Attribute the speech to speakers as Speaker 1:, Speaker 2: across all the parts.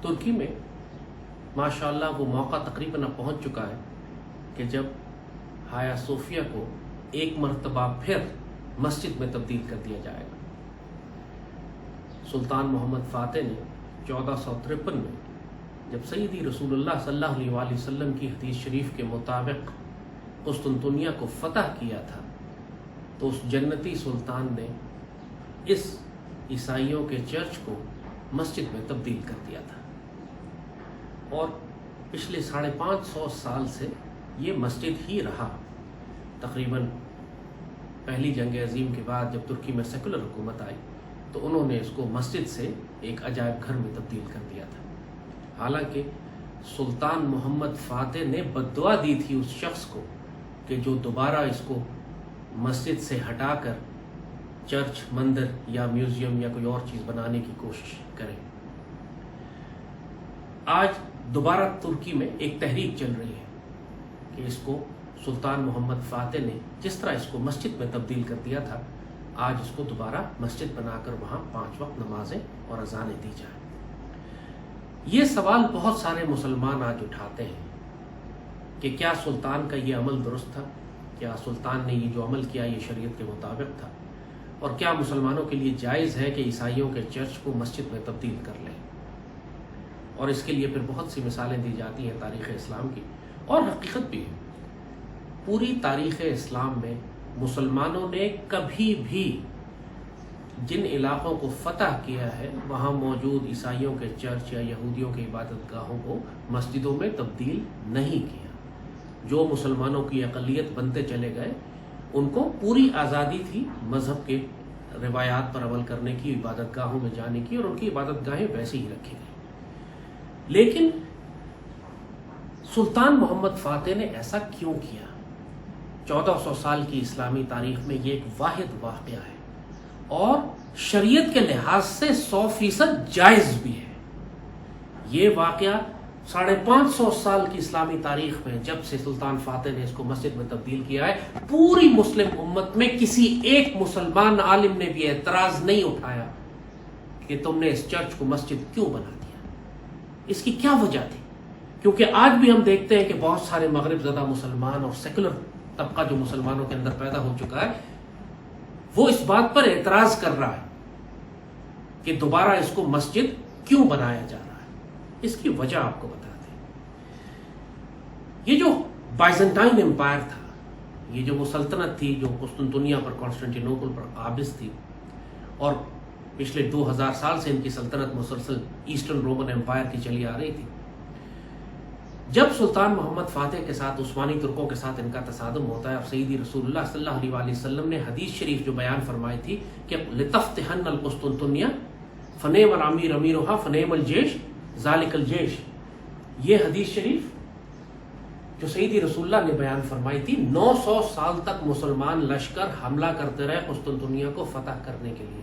Speaker 1: ترکی میں ماشاءاللہ وہ موقع تقریباً اب پہنچ چکا ہے کہ جب ہایا صوفیہ کو ایک مرتبہ پھر مسجد میں تبدیل کر دیا جائے گا۔ سلطان محمد فاتح نے 1453 میں جب سیدی رسول اللہ صلی اللہ علیہ وآلہ وسلم کی حدیث شریف کے مطابق قسطنطنیہ کو فتح کیا تھا، تو اس جنتی سلطان نے اس عیسائیوں کے چرچ کو مسجد میں تبدیل کر دیا تھا، اور پچھلے 550 سال سے یہ مسجد ہی رہا۔ تقریباً پہلی جنگ عظیم کے بعد جب ترکی میں سیکولر حکومت آئی تو انہوں نے اس کو مسجد سے ایک عجائب گھر میں تبدیل کر دیا تھا۔ حالانکہ سلطان محمد فاتح نے بد دعا دی تھی اس شخص کو کہ جو دوبارہ اس کو مسجد سے ہٹا کر چرچ، مندر یا میوزیم یا کوئی اور چیز بنانے کی کوشش کرے۔ آج دوبارہ ترکی میں ایک تحریک چل رہی ہے کہ اس کو سلطان محمد فاتح نے جس طرح اس کو مسجد میں تبدیل کر دیا تھا، آج اس کو دوبارہ مسجد بنا کر وہاں 5 وقت نمازیں اور اذانیں دی جائیں۔ یہ سوال بہت سارے مسلمان آج اٹھاتے ہیں کہ کیا سلطان کا یہ عمل درست تھا؟ کیا سلطان نے یہ جو عمل کیا یہ شریعت کے مطابق تھا؟ اور کیا مسلمانوں کے لیے جائز ہے کہ عیسائیوں کے چرچ کو مسجد میں تبدیل کر لیں؟ اور اس کے لیے پھر بہت سی مثالیں دی جاتی ہیں تاریخ اسلام کی، اور حقیقت بھی ہے۔ پوری تاریخ اسلام میں مسلمانوں نے کبھی بھی جن علاقوں کو فتح کیا ہے وہاں موجود عیسائیوں کے چرچ یا یہودیوں کے عبادت گاہوں کو مسجدوں میں تبدیل نہیں کیا۔ جو مسلمانوں کی اقلیت بنتے چلے گئے ان کو پوری آزادی تھی مذہب کے روایات پر عمل کرنے کی، عبادت گاہوں میں جانے کی، اور ان کی عبادت گاہیں ویسے ہی رکھی گئی۔ لیکن سلطان محمد فاتح نے ایسا کیوں کیا؟ 1400 سال کی اسلامی تاریخ میں یہ ایک واحد واقعہ ہے اور شریعت کے لحاظ سے 100% جائز بھی ہے۔ یہ واقعہ 550 سال کی اسلامی تاریخ میں جب سے سلطان فاتح نے اس کو مسجد میں تبدیل کیا ہے، پوری مسلم امت میں کسی ایک مسلمان عالم نے بھی اعتراض نہیں اٹھایا کہ تم نے اس چرچ کو مسجد کیوں بنا دیا۔ اس کی کیا وجہ تھی؟ کیونکہ آج بھی ہم دیکھتے ہیں کہ بہت سارے مغرب زدہ مسلمان اور سیکولر طبقہ جو مسلمانوں کے اندر پیدا ہو چکا ہے، وہ اس بات پر اعتراض کر رہا ہے کہ دوبارہ اس کو مسجد کیوں بنایا جا رہا ہے۔ اس کی وجہ آپ کو بتا دیں۔ یہ جو بائزنٹائن امپائر تھا، یہ جو وہ سلطنت تھی جو قسطنطنیہ پر، کانسٹنٹینوپل پر قابض تھی، اور پچھلے 2000 سال سے ان کی سلطنت مسلسل ایسٹرن رومن امپائر کی چلی آ رہی تھی۔ جب سلطان محمد فاتح کے ساتھ عثمانی ترکوں کے ساتھ ان کا تصادم ہوتا ہے، اور سیدی رسول اللہ صلی اللہ علیہ وآلہ وسلم نے حدیث شریف جو بیان فرمائی تھی کہ لتفتحن القسطنطنیہ فنعم الامیر امیرھا فنعم الجیش ذالک الجیش، یہ حدیث شریف جو سیدی رسول اللہ نے بیان فرمائی تھی، 900 سال تک مسلمان لشکر حملہ کرتے رہے قسطنطنیہ کو فتح کرنے کے لیے۔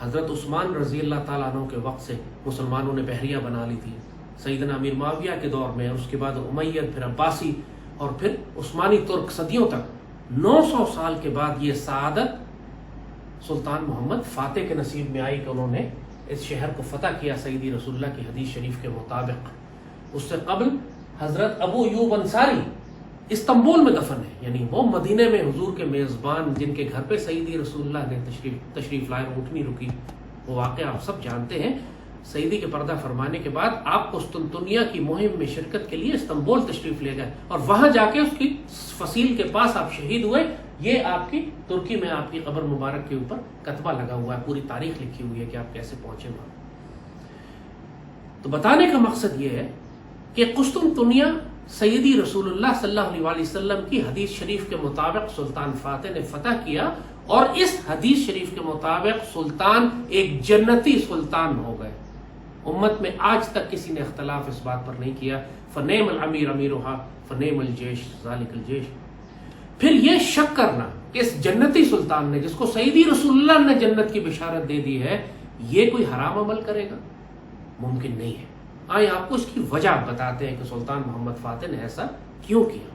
Speaker 1: حضرت عثمان رضی اللہ تعالیٰ عنہ کے وقت سے مسلمانوں نے بحریہ بنا لی تھی، سیدنا امیر معاویہ کے دور میں، اور اس کے بعد امید، پھر عباسی، اور پھر عثمانی ترک صدیوں تک۔ 900 سال کے بعد یہ سعادت سلطان محمد فاتح کے نصیب میں آئی کہ انہوں نے اس شہر کو فتح کیا سیدی رسول اللہ کی حدیث شریف کے مطابق۔ اس سے قبل حضرت ابو ایوب انصاری استنبول میں دفن ہے، یعنی وہ مدینے میں حضور کے میزبان جن کے گھر پہ سیدی رسول اللہ نے تشریف لائے، اٹھنی رکی، وہ واقعہ آپ سب جانتے ہیں۔ سیدی کے پردہ فرمانے کے بعد آپ قسطنطنیہ کی مہم میں شرکت کے لیے استنبول تشریف لے گئے، اور وہاں جا کے اس کی فصیل کے پاس آپ شہید ہوئے۔ یہ آپ کی ترکی میں آپ کی قبر مبارک کے اوپر کتبہ لگا ہوا ہے، پوری تاریخ لکھی ہوئی ہے کہ آپ کیسے پہنچے وہاں۔ تو بتانے کا مقصد یہ ہے کہ قسطنطنیہ سیدی رسول اللہ صلی اللہ علیہ وآلہ وسلم کی حدیث شریف کے مطابق سلطان فاتح نے فتح کیا، اور اس حدیث شریف کے مطابق سلطان ایک جنتی سلطان ہو گئے۔ امت میں آج تک کسی نے اختلاف اس بات پر نہیں کیا، فنعم الامیر امیرھا فنعم الجیش ذالک الجیش۔ پھر یہ شک کرنا کہ اس جنتی سلطان نے، جس کو سیدی رسول اللہ نے جنت کی بشارت دے دی ہے، یہ کوئی حرام عمل کرے گا، ممکن نہیں ہے۔ آئیں آپ کو اس کی وجہ بتاتے ہیں کہ سلطان محمد فاتح نے ایسا کیوں کیا۔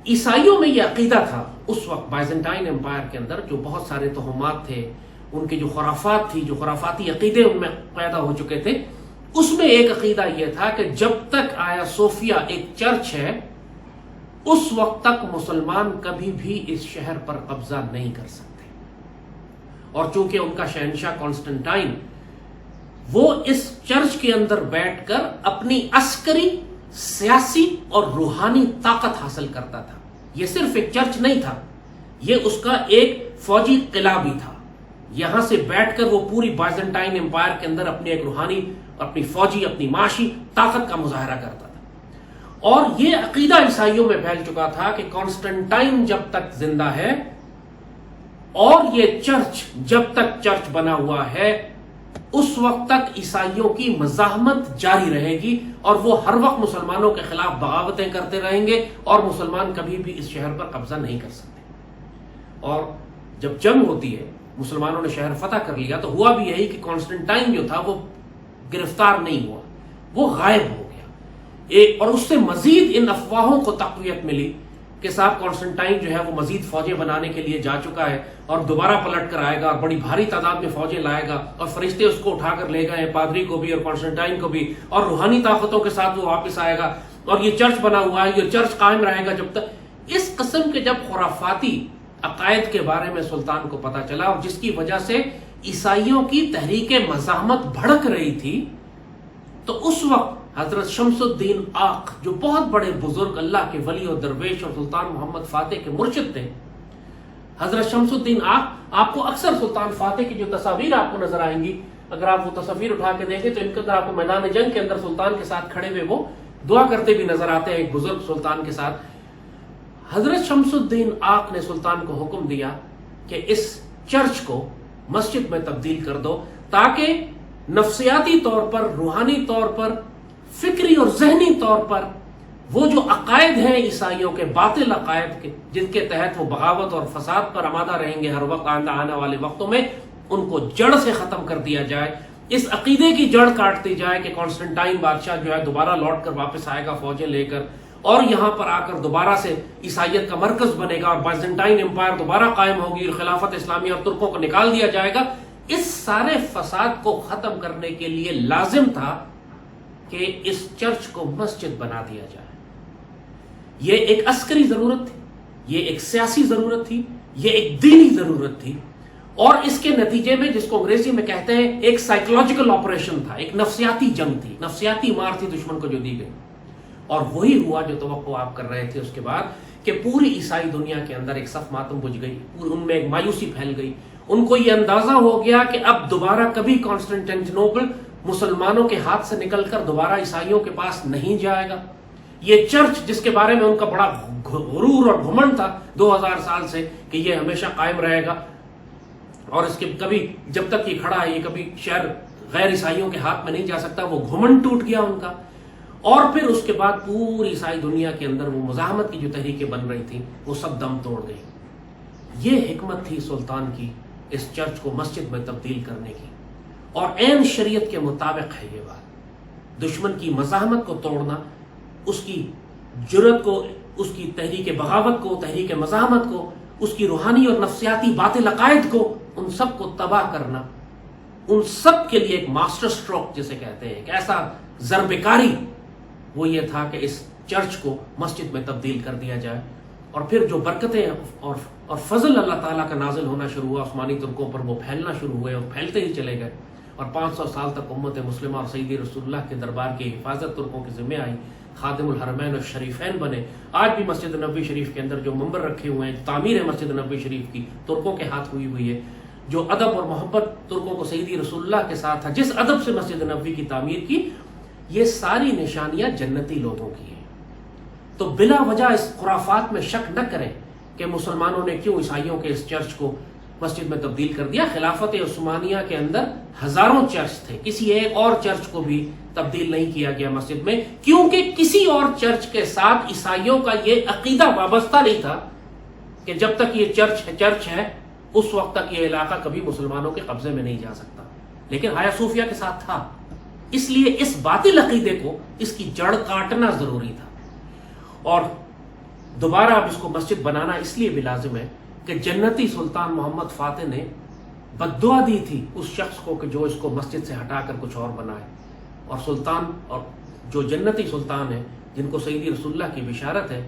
Speaker 1: عیسائیوں میں یہ عقیدہ تھا اس وقت بائزنٹائن امپائر کے اندر، جو بہت سارے توہمات تھے، ان کے جو خرافات تھی، جو خرافاتی عقیدے ان میں پیدا ہو چکے تھے، اس میں ایک عقیدہ یہ تھا کہ جب تک آیا صوفیہ ایک چرچ ہے اس وقت تک مسلمان کبھی بھی اس شہر پر قبضہ نہیں کر سکتے. اور چونکہ ان کا شہنشاہ کانسٹنٹائن وہ اس چرچ کے اندر بیٹھ کر اپنی عسکری، سیاسی اور روحانی طاقت حاصل کرتا تھا. یہ صرف ایک چرچ نہیں تھا، یہ اس کا ایک فوجی قلعہ بھی تھا. یہاں سے بیٹھ کر وہ پوری بائزنٹائن امپائر کے اندر اپنی ایک روحانی، اپنی فوجی، اپنی معاشی طاقت کا مظاہرہ کرتا تھا. اور یہ عقیدہ عیسائیوں میں پھیل چکا تھا کہ کانسٹنٹائن جب تک زندہ ہے اور یہ چرچ جب تک چرچ بنا ہوا ہے اس وقت تک عیسائیوں کی مزاحمت جاری رہے گی اور وہ ہر وقت مسلمانوں کے خلاف بغاوتیں کرتے رہیں گے اور مسلمان کبھی بھی اس شہر پر قبضہ نہیں کر سکتے. اور جب جنگ ہوتی ہے، مسلمانوں نے شہر فتح کر لیا، تو ہوا بھی یہی کہ کانسٹنٹائن جو تھا وہ گرفتار نہیں ہوا، وہ غائب ہو گیا. اور اس سے مزید ان افواہوں کو تقویت ملی کہ صاحب کانسٹنٹائن جو ہے وہ مزید فوجیں بنانے کے لیے جا چکا ہے اور دوبارہ پلٹ کر آئے گا اور بڑی بھاری تعداد میں فوجیں لائے گا اور فرشتے اس کو اٹھا کر لے گئے، پادری کو بھی اور کانسٹنٹائن کو بھی، اور روحانی طاقتوں کے ساتھ وہ واپس آئے گا اور یہ چرچ بنا ہوا ہے، یہ چرچ قائم رہے گا جب تک. اس قسم کے جب خرافاتی عقائد کے بارے میں سلطان کو پتا چلا اور جس کی وجہ سے عیسائیوں کی تحریک مزاحمت بھڑک رہی تھی، تو اس وقت حضرت شمس الدین آق جو بہت بڑے بزرگ، اللہ کے ولی اور درویش اور سلطان محمد فاتح کے مرشد تھے، حضرت شمس الدین آق، آپ کو اکثر سلطان فاتح کی جو تصاویر آپ کو نظر آئیں گی، اگر آپ وہ تصاویر اٹھا کے دیکھیں تو ان کے اندر آپ کو میدان جنگ کے اندر سلطان کے ساتھ کھڑے ہوئے وہ دعا کرتے بھی نظر آتے ہیں ایک بزرگ سلطان کے ساتھ. حضرت شمس الدین آق نے سلطان کو حکم دیا کہ اس چرچ کو مسجد میں تبدیل کر دو تاکہ نفسیاتی طور پر، روحانی طور پر، فکری اور ذہنی طور پر وہ جو عقائد ہیں عیسائیوں کے، باطل عقائد کے، جن کے تحت وہ بغاوت اور فساد پر آمادہ رہیں گے ہر وقت آنے والے وقتوں میں، ان کو جڑ سے ختم کر دیا جائے. اس عقیدے کی جڑ کاٹ دی جائے کہ کانسٹنٹائن بادشاہ جو ہے دوبارہ لوٹ کر واپس آئے گا فوجیں لے کر اور یہاں پر آ کر دوبارہ سے عیسائیت کا مرکز بنے گا اور بائزنٹائن امپائر دوبارہ قائم ہوگی اور خلافت اسلامی اور ترکوں کو نکال دیا جائے گا. اس سارے فساد کو ختم کرنے کے لیے لازم تھا کہ اس چرچ کو مسجد بنا دیا جائے. یہ ایک عسکری ضرورت تھی، یہ ایک سیاسی ضرورت تھی، یہ ایک دینی ضرورت تھی، اور اس کے نتیجے میں جس کو انگریزی میں کہتے ہیں ایک سائیکولوجیکل آپریشن تھا، ایک نفسیاتی جنگ تھی، نفسیاتی مار تھی دشمن کو جو دی گئی. اور وہی ہوا جو توقع آپ کر رہے تھے اس کے بعد، کہ پوری عیسائی دنیا کے اندر ایک صف ماتم بجھ گئی، ان میں ایک مایوسی پھیل گئی. ان کو یہ اندازہ ہو گیا کہ اب دوبارہ کبھی کانسٹنٹینٹینوپل مسلمانوں کے ہاتھ سے نکل کر دوبارہ عیسائیوں کے پاس نہیں جائے گا. یہ چرچ جس کے بارے میں ان کا بڑا غرور اور گھمنڈ تھا 2000 سال سے کہ یہ ہمیشہ قائم رہے گا اور اس کے کبھی جب تک یہ کھڑا ہے یہ کبھی شہر غیر عیسائیوں کے ہاتھ میں نہیں جا سکتا، وہ گھمنڈ ٹوٹ گیا ان کا. اور پھر اس کے بعد پوری عیسائی دنیا کے اندر وہ مزاحمت کی جو تحریکیں بن رہی تھیں وہ سب دم توڑ گئی. یہ حکمت تھی سلطان کی اس چرچ کو مسجد میں تبدیل کرنے کی، اور عین شریعت کے مطابق ہے یہ بات. دشمن کی مزاحمت کو توڑنا، اس کی جرأت کو، اس کی تحریک بغاوت کو، تحریک مزاحمت کو، اس کی روحانی اور نفسیاتی باطل عقائد کو، ان سب کو تباہ کرنا، ان سب کے لیے ایک ماسٹر سٹروک جسے کہتے ہیں، ایک ایسا ضرب کاری، وہ یہ تھا کہ اس چرچ کو مسجد میں تبدیل کر دیا جائے. اور پھر جو برکتیں اور فضل اللہ تعالیٰ کا نازل ہونا شروع ہوا عثمانی ترکوں پر، وہ پھیلنا شروع ہوئے اور پھیلتے ہی چلے گئے. اور 500 سال تک امت مسلمہ اور سیدی رسول اللہ کے دربار کی حفاظت ترکوں کے ذمہ آئی. خادم الحرمین اور شریفین بنے. آج بھی مسجد نبوی شریف کے اندر جو منبر رکھے ہوئے ہیں، تعمیر ہے مسجد نبوی شریف کی ترکوں کے ہاتھ ہوئی ہے. جو ادب اور محبت ترکوں کو سیدی رسول اللہ کے ساتھ تھا، جس ادب سے مسجد نبوی کی تعمیر کی، یہ ساری نشانیاں جنتی لوگوں کی ہیں. تو بلا وجہ اس خرافات میں شک نہ کریں کہ مسلمانوں نے کیوں عیسائیوں کے اس چرچ کو مسجد میں تبدیل کر دیا. خلافت عثمانیہ کے اندر ہزاروں چرچ تھے، کسی ایک اور چرچ کو بھی تبدیل نہیں کیا گیا مسجد میں، کیونکہ کسی اور چرچ کے ساتھ عیسائیوں کا یہ عقیدہ وابستہ نہیں تھا کہ جب تک یہ چرچ ہے اس وقت تک یہ علاقہ کبھی مسلمانوں کے قبضے میں نہیں جا سکتا. لیکن آیا صوفیہ کے ساتھ تھا. اس لیے اس باطل عقیدے کو، اس کی جڑ کاٹنا ضروری تھا. اور دوبارہ اب اس کو مسجد بنانا اس لیے بھی لازم ہے کہ جنتی سلطان محمد فاتح نے بد دعا دی تھی اس شخص کو کہ جو اس کو مسجد سے ہٹا کر کچھ اور بنائے. اور سلطان اور جو جنتی سلطان ہیں جن کو سیدی رسول اللہ کی بشارت ہے،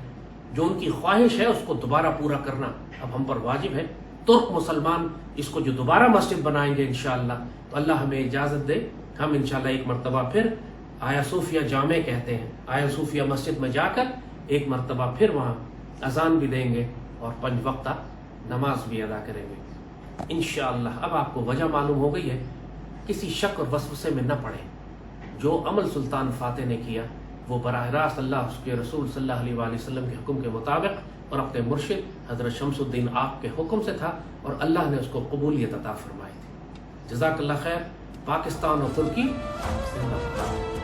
Speaker 1: جو ان کی خواہش ہے اس کو دوبارہ پورا کرنا اب ہم پر واجب ہے. ترک مسلمان اس کو جو دوبارہ مسجد بنائیں گے انشاءاللہ، تو اللہ ہمیں اجازت دے ہم انشاءاللہ ایک مرتبہ پھر آیا صوفیہ جامع کہتے ہیں، آیا صوفیہ مسجد میں جا کر ایک مرتبہ پھر وہاں اذان بھی دیں گے اور 5 وقتہ نماز بھی ادا کریں گے انشاءاللہ. اب آپ کو وجہ معلوم ہو گئی ہے، کسی شک اور وسوسے میں نہ پڑیں. جو عمل سلطان فاتح نے کیا وہ براہ راست اللہ اس کے رسول صلی اللہ علیہ وآلہ وسلم کے حکم کے مطابق اور اپنے مرشد حضرت شمس الدین آپ کے حکم سے تھا، اور اللہ نے اس کو قبولیت عطا فرمائی تھی. جزاک اللہ خیر. پاکستان اور ترکی زندہ باد.